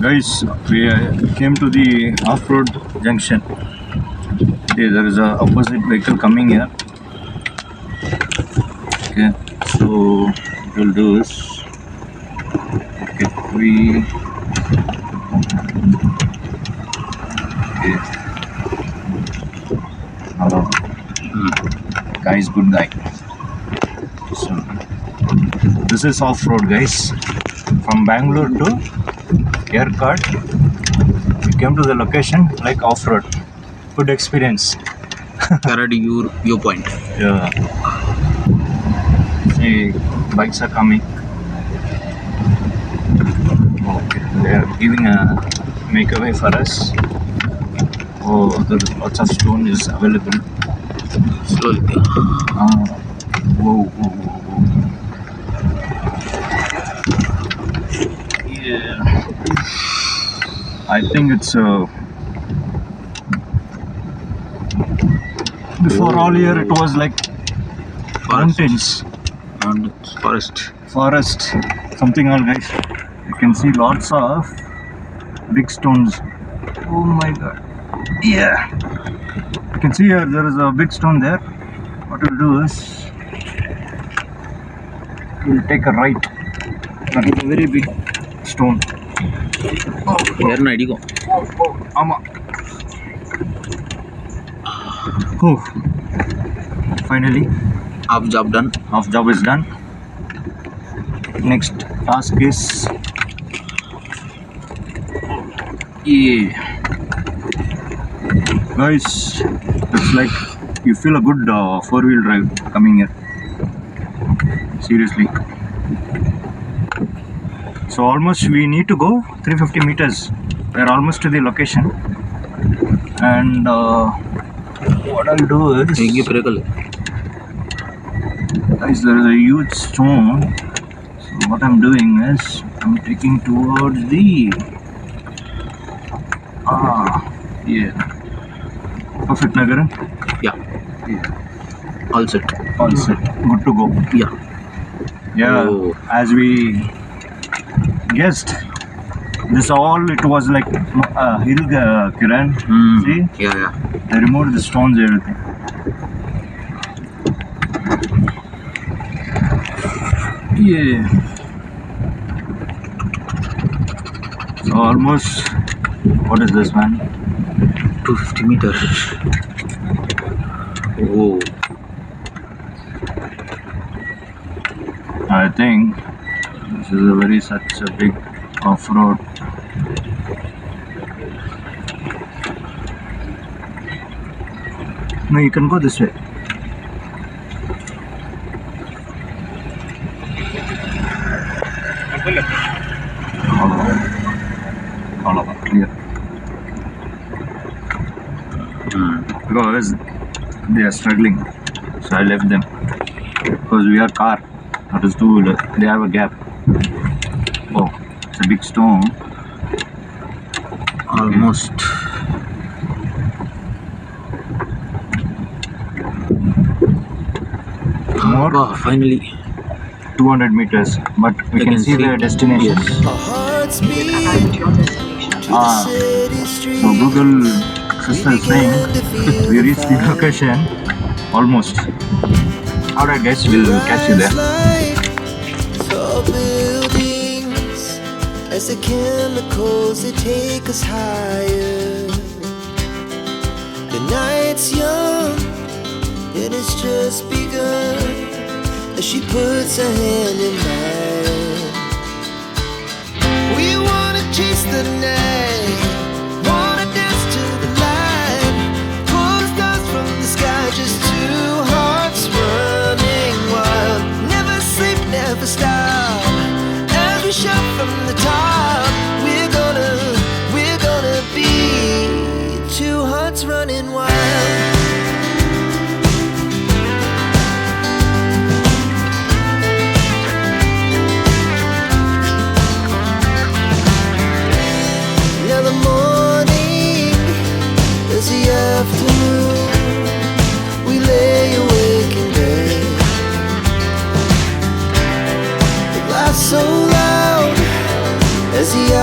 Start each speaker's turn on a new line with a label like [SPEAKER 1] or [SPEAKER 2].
[SPEAKER 1] Guys, we came to the off-road junction. Okay, there is a opposite vehicle coming here. Okay, so what we'll do is, okay, okay, hello, guy is good guy. So this is off-road, guys, from Bangalore to yercaud. We came to the location like off-road. Good experience.
[SPEAKER 2] Carried your viewpoint.
[SPEAKER 1] Yeah. See, bikes are coming. Okay, they are giving a makeaway for us. Oh, there is lots of stone is available.
[SPEAKER 2] Slowly.
[SPEAKER 1] Whoa, whoa, whoa, whoa. Yeah. I think it's before all year it was like mountains
[SPEAKER 2] And
[SPEAKER 1] forest something all, guys. You can see lots of big stones. Oh my god. Yeah, you can see here there is a big stone there. What we'll do is we'll take a right. That is a very big stone.
[SPEAKER 2] Here no idea.
[SPEAKER 1] Ama. Oh, finally
[SPEAKER 2] Half job done.
[SPEAKER 1] half job is done. Next task is, yeah, guys, it's like you feel a good four-wheel drive coming here, seriously. So almost we need to go 350 meters. We are almost to the location, and what I'll do is, guys, there is a huge stone. So what I'm doing is I'm taking towards the yeah, perfect, Nagaran.
[SPEAKER 2] Yeah. All set.
[SPEAKER 1] Good to go. Yeah.
[SPEAKER 2] Oh.
[SPEAKER 1] As we guessed, this all it was like hill, Kiran. See,
[SPEAKER 2] Yeah.
[SPEAKER 1] they removed the stones, everything. Yeah. So almost, what is this, man?
[SPEAKER 2] 250 meters. Oh.
[SPEAKER 1] I think this is a very such a big off-road. No, you can go this way. All over clear. Because they are struggling, so I left them. Because we are car, that is two-wheeler. They have a gap. Oh, it's a big stone.
[SPEAKER 2] Almost.
[SPEAKER 1] More.
[SPEAKER 2] Wow, finally.
[SPEAKER 1] 200 meters, but we can see the destination.
[SPEAKER 2] Yes.
[SPEAKER 1] So Google sister is saying we reached the location almost. Alright, guys, we'll catch you there.
[SPEAKER 3] Tall buildings, as the chemicals they take us higher. The night's young, and it's just begun. As she puts her hand in mine, we wanna chase the night, wanna dance to the light, pull the stars from the sky, just two hearts running wild. Never sleep, never stop, as we shout from the top. We're gonna be two hearts running wild. So loud as the